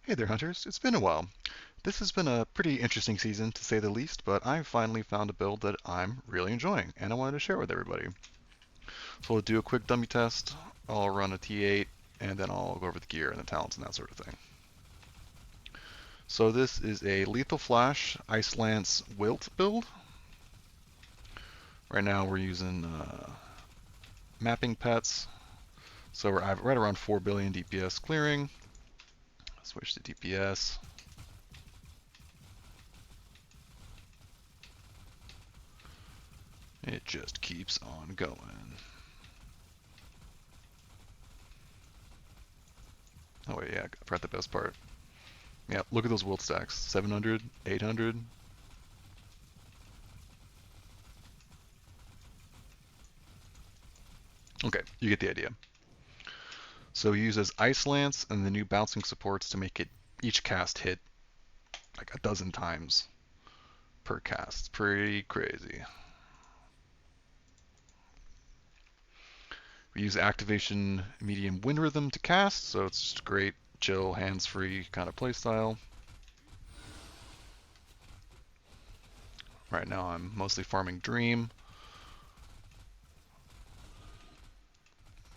Hey there, hunters. It's been a while. This has been a pretty interesting season, to say the least, but I finally found a build that I'm really enjoying, and I wanted to share with everybody. So we'll do a quick dummy test. I'll run a T8, and then I'll go over the gear and the talents and that sort of thing. So this is a Lethal Flash Ice Lance Wilt build. Right now we're using mapping pets. So we're right around 4 billion DPS clearing. Switch to DPS. It just keeps on going. Oh wait, yeah, I forgot the best part. Yeah, look at those Wilt stacks. 700, 800. Okay, you get the idea. So he uses Ice Lance and the new bouncing supports to make it each cast hit like a dozen times per cast. It's pretty crazy. We use Activation Medium Wind Rhythm to cast, so it's just a great, chill, hands-free kind of playstyle. Right now I'm mostly farming Dream,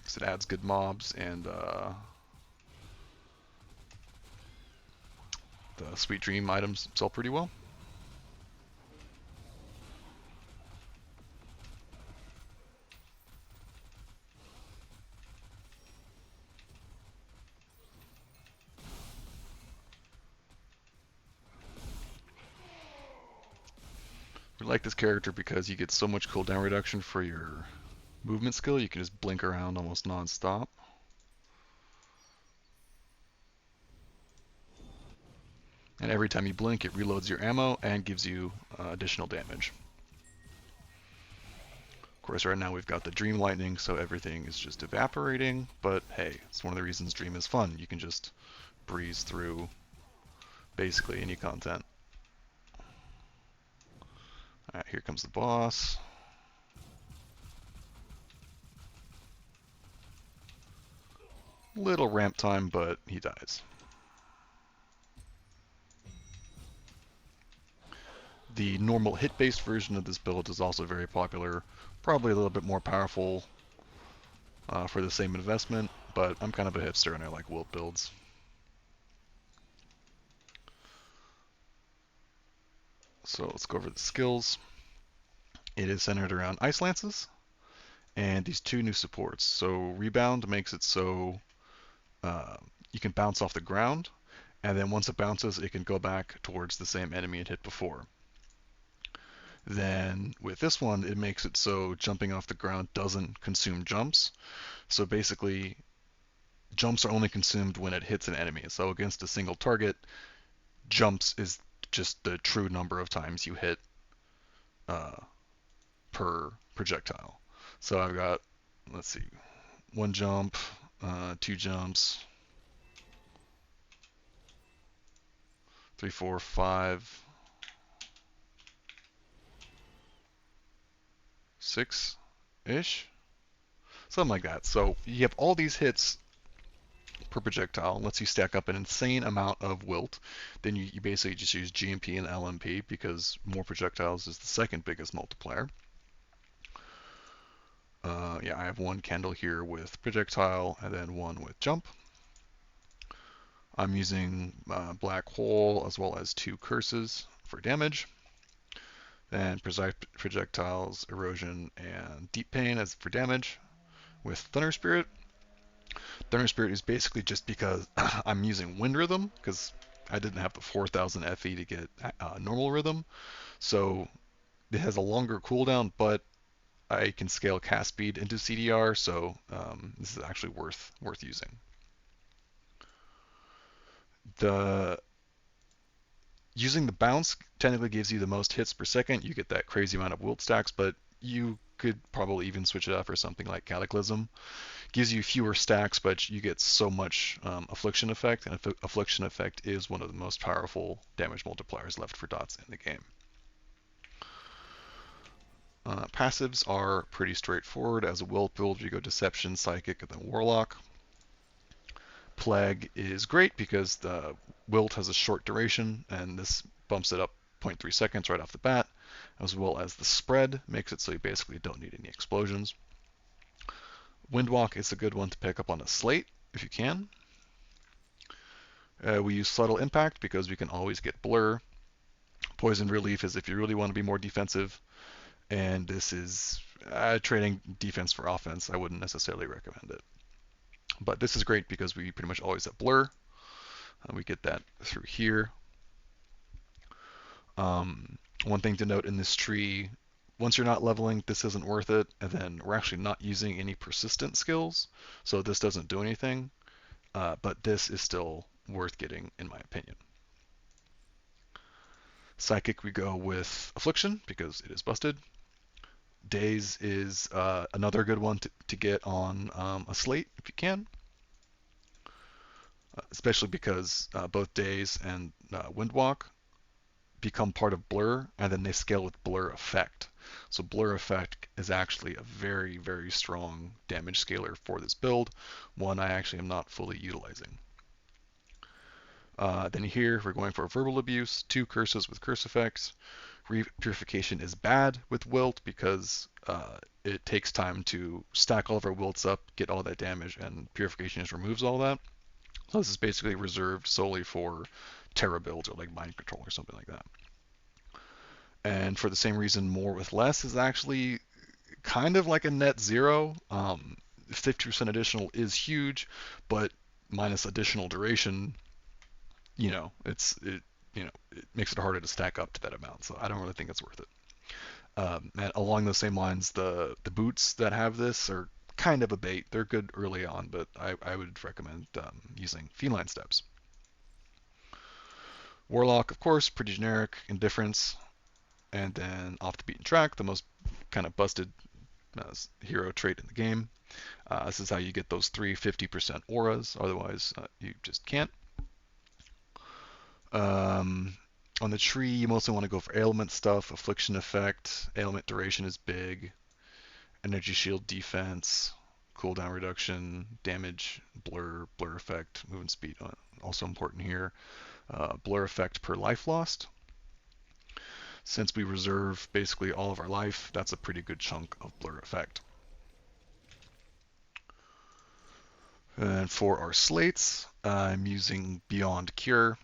because it adds good mobs, and the Sweet Dream items sell pretty well. We like this character because you get so much cooldown reduction for your movement skill. You can just blink around almost non-stop. And every time you blink, it reloads your ammo and gives you additional damage. Of course, right now we've got the Dream Lightning, so everything is just evaporating. But hey, it's one of the reasons Dream is fun. You can just breeze through basically any content. Alright, here comes the boss. Little ramp time, but he dies. The normal hit-based version of this build is also very popular. Probably a little bit more powerful for the same investment, but I'm kind of a hipster and I like Wilt builds. So let's go over the skills. It is centered around Ice Lances and these two new supports. So Rebound makes it so you can bounce off the ground, and then once it bounces, it can go back towards the same enemy it hit before. Then with this one, it makes it so jumping off the ground doesn't consume jumps. So basically, jumps are only consumed when it hits an enemy. So against a single target, jumps is just the true number of times you hit per projectile. So I've got, let's see, 1 jump, 2 jumps, 3, 4, 5, 6-ish, something like that. So you have all these hits per projectile, lets you stack up an insane amount of Wilt. Then you basically just use GMP and LMP because more projectiles is the second biggest multiplier. Yeah, I have 1 candle here with projectile and then 1 with jump. I'm using Black Hole as well as 2 curses for damage. Then projectiles, erosion, and deep pain as for damage. With Thunder Spirit, Thunder Spirit is basically just because I'm using Wind Rhythm because I didn't have the 4000 FE to get normal rhythm. So it has a longer cooldown, but I can scale cast speed into CDR, so this is actually worth using. Using the bounce technically gives you the most hits per second. You get that crazy amount of Wilt stacks, but you could probably even switch it out for something like Cataclysm. Gives you fewer stacks, but you get so much Affliction Effect, and Affliction Effect is one of the most powerful damage multipliers left for dots in the game. Passives are pretty straightforward. As a Wilt build, you go Deception, Psychic, and then Warlock. Plague is great because the Wilt has a short duration, and this bumps it up 0.3 seconds right off the bat, as well as the spread makes it so you basically don't need any explosions. Windwalk is a good one to pick up on a slate if you can. We use subtle impact because we can always get blur. Poison relief is if you really want to be more defensive, and this is trading defense for offense. I wouldn't necessarily recommend it, but this is great because we pretty much always have blur. We get that through here. One thing to note in this tree, once you're not leveling, this isn't worth it, and then we're actually not using any persistent skills, so this doesn't do anything, but this is still worth getting in my opinion. Psychic, we go with Affliction because it is busted. Daze is another good one to get on a slate if you can, especially because both Daze and Windwalk become part of Blur, and then they scale with Blur Effect. So Blur Effect is actually a very, very strong damage scaler for this build, one I actually am not fully utilizing. Then here we're going for Verbal Abuse, 2 curses with curse effects. Purification is bad with Wilt because it takes time to stack all of our Wilts up, get all that damage, and Purification just removes all that. So this is basically reserved solely for Terra builds or like Mind Control or something like that. And for the same reason, More with Less is actually kind of like a net zero. 50% additional is huge, but minus additional duration, it makes it harder to stack up to that amount. So I don't really think it's worth it. And along those same lines, the boots that have this are kind of a bait. They're good early on, but I would recommend using Feline Steps. Warlock, of course, pretty generic. Indifference. And then Off the Beaten Track, the most kind of busted hero trait in the game. This is how you get those 3 50% auras. Otherwise, you just can't. On the tree, you mostly want to go for ailment stuff, affliction effect, ailment duration is big, energy shield defense, cooldown reduction, damage, blur effect, movement speed, also important here. Blur effect per life lost. Since we reserve basically all of our life, that's a pretty good chunk of blur effect. And for our slates, I'm using Beyond Cure.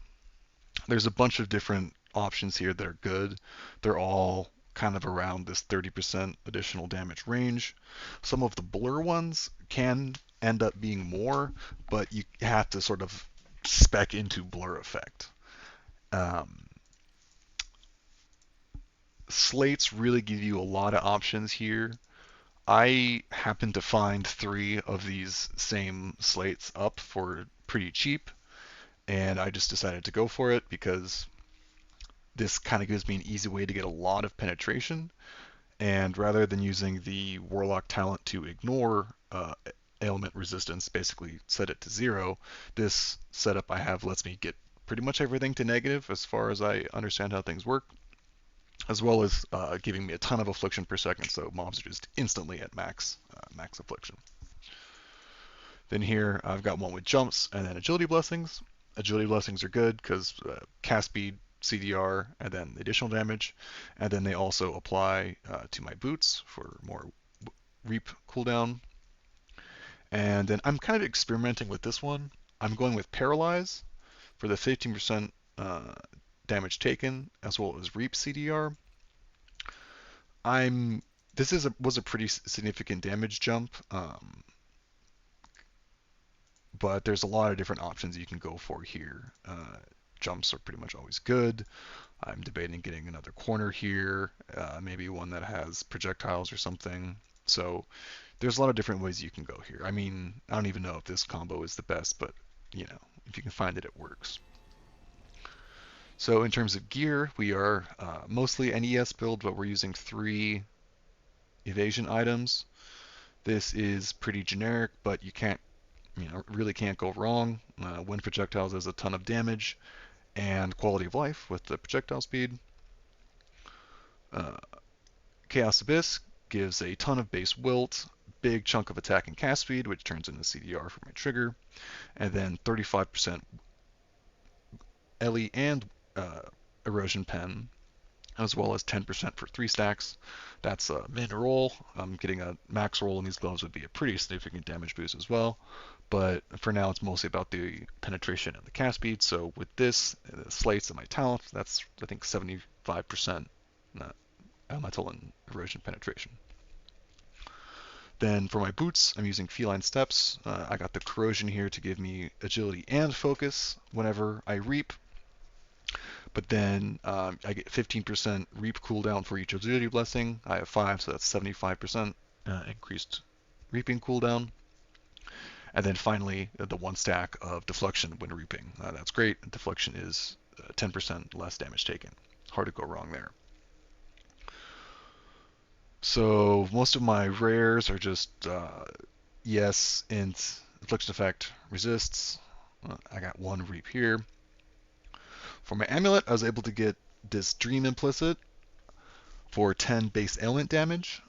There's a bunch of different options here that are good. They're all kind of around this 30% additional damage range. Some of the blur ones can end up being more, but you have to sort of spec into blur effect. Slates really give you a lot of options here. I happen to find 3 of these same slates up for pretty cheap, and I just decided to go for it because this kind of gives me an easy way to get a lot of penetration, and rather than using the Warlock talent to ignore ailment resistance, basically set it to 0, this setup I have lets me get pretty much everything to negative as far as I understand how things work, as well as giving me a ton of affliction per second, so mobs are just instantly at max affliction. Then here I've got one with jumps and then agility blessings. Agility blessings are good because cast speed, CDR, and then additional damage, and then they also apply to my boots for more reap cooldown. And then I'm kind of experimenting with this one. I'm going with Paralyze for the 15% damage taken, as well as Reap CDR. This was a pretty significant damage jump, but there's a lot of different options you can go for here. Jumps are pretty much always good. I'm debating getting another corner here, maybe one that has projectiles or something. So there's a lot of different ways you can go here. I mean, I don't even know if this combo is the best, but if you can find it, it works. So in terms of gear, we are mostly an ES build, but we're using 3 evasion items. This is pretty generic, but you really can't go wrong. Wind projectiles has a ton of damage and quality of life with the projectile speed. Chaos Abyss gives a ton of base wilt, big chunk of attack and cast speed, which turns into CDR for my trigger, and then 35% LE and erosion pen, as well as 10% for 3 stacks. That's a min roll. Getting a max roll in these gloves would be a pretty significant damage boost as well. But for now, it's mostly about the penetration and the cast speed. So with this, the slates and my talent, that's I think 75% elemental and erosion penetration. Then for my boots, I'm using feline steps. I got the corrosion here to give me agility and focus whenever I reap. But then I get 15% reap cooldown for each agility blessing. I have 5, so that's 75% increased reaping cooldown. And then finally, the 1 stack of deflection when reaping. That's great. Deflection is 10% less damage taken. Hard to go wrong there. So most of my rares are just yes, int, deflection effect, resists. I got 1 reap here. For my amulet, I was able to get this dream implicit for 10 base ailment damage.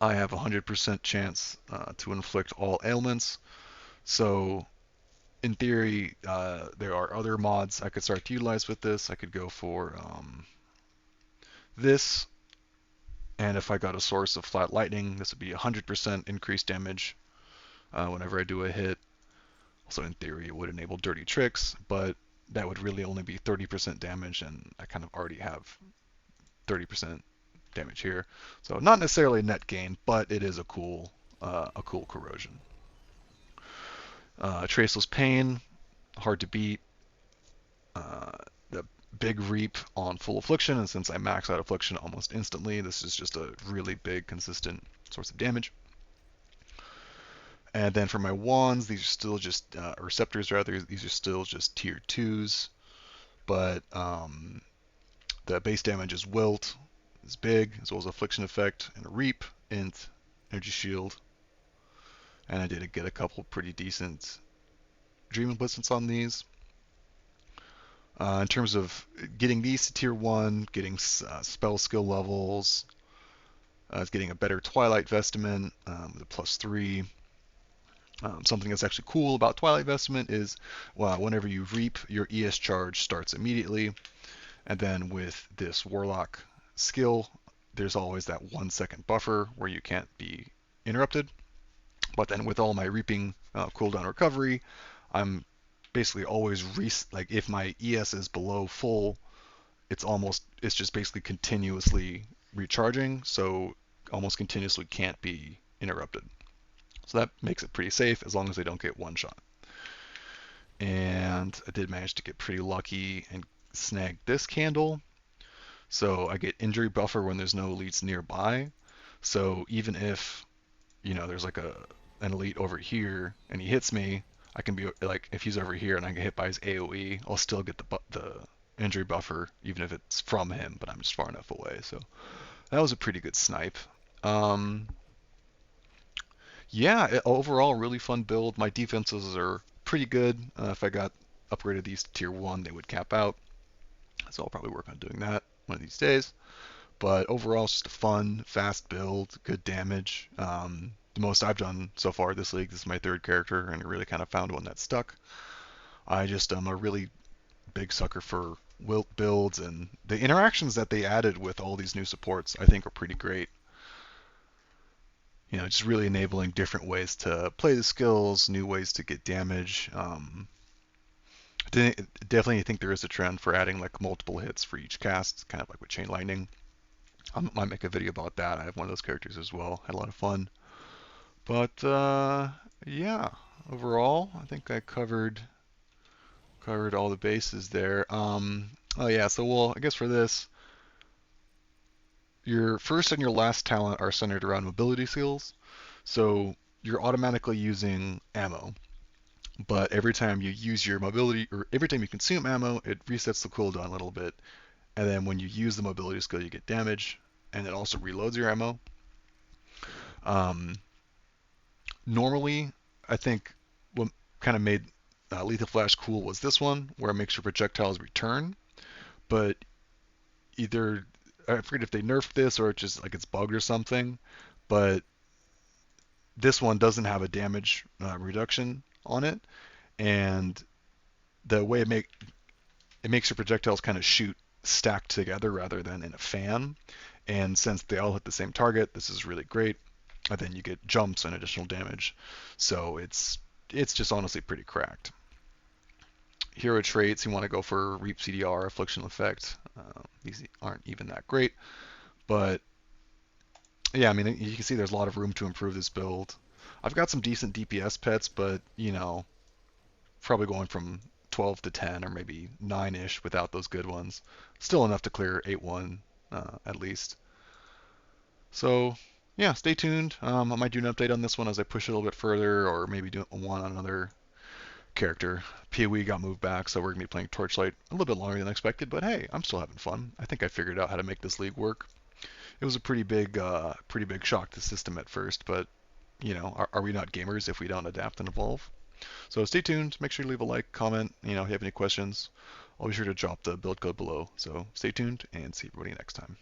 I have a 100% chance to inflict all ailments. So in theory, there are other mods I could start to utilize with this. I could go for this, and if I got a source of flat lightning, this would be 100% increased damage whenever I do a hit. Also in theory, it would enable dirty tricks, but that would really only be 30% damage, and I kind of already have 30% damage here. So not necessarily a net gain, but it is a cool corrosion. Traceless Pain, hard to beat. The big reap on full affliction, and since I max out affliction almost instantly, this is just a really big, consistent source of damage. And then for my wands, these are still just, or scepters rather, these are still just tier 2s. But the base damage is Wilt, is big, as well as affliction effect, and a reap, int, energy shield. And I did get a couple pretty decent dream implicits on these. In terms of getting these to tier 1, getting spell skill levels, getting a better Twilight Vestment with a +3. Something that's actually cool about Twilight Vestment is whenever you reap, your ES charge starts immediately. And then with this Warlock skill, there's always that 1 second buffer where you can't be interrupted. But then with all my reaping cooldown recovery, I'm basically always like if my ES is below full, it's just basically continuously recharging, so almost continuously can't be interrupted. So that makes it pretty safe as long as they don't get one shot. And I did manage to get pretty lucky and snag this candle. So I get injury buffer when there's no elites nearby. So even if, there's like an elite over here and he hits me, I can be like, if he's over here and I get hit by his AoE, I'll still get the injury buffer even if it's from him, but I'm just far enough away. So that was a pretty good snipe. Yeah, overall, really fun build. My defenses are pretty good. If I got upgraded these to tier 1, they would cap out. So I'll probably work on doing that one of these days. But overall, it's just a fun, fast build, good damage. The most I've done so far this league. This is my 3rd character, and I really kind of found one that stuck. I just am a really big sucker for Wilt builds, and the interactions that they added with all these new supports, I think, are pretty great. Just really enabling different ways to play the skills, new ways to get damage. Definitely think there is a trend for adding like multiple hits for each cast, kind of like with Chain Lightning. I might make a video about that. I have one of those characters as well. Had a lot of fun. But yeah, overall, I think I covered all the bases there. Oh yeah, so I guess for this, your first and your last talent are centered around mobility skills. So you're automatically using ammo. But every time you use your mobility, or every time you consume ammo, it resets the cooldown a little bit. And then when you use the mobility skill, you get damage, and it also reloads your ammo. Normally, I think what kind of made Lethal Flash cool was this one, where it makes your projectiles return. But either, I forget if they nerfed this or it's just like it's bugged or something, but this one doesn't have a damage reduction on it. And the way it it makes your projectiles kind of shoot stacked together rather than in a fan. And since they all hit the same target, this is really great. And then you get jumps and additional damage. So it's just honestly pretty cracked. Hero traits, you want to go for Reap CDR, Affliction Effect. These aren't even that great. But yeah, I mean, you can see there's a lot of room to improve this build. I've got some decent DPS pets, but, you know, probably going from 12 to 10 or maybe 9-ish without those good ones. Still enough to clear 8-1 at least. So yeah, stay tuned. I might do an update on this one as I push it a little bit further, or maybe do one on another character. PoE got moved back, so we're going to be playing Torchlight a little bit longer than expected, but hey, I'm still having fun. I think I figured out how to make this league work. It was a pretty big shock to the system at first, but you know, are we not gamers if we don't adapt and evolve? So stay tuned. Make sure to leave a like, comment. You know, if you have any questions, I'll be sure to drop the build code below. So stay tuned and see everybody next time.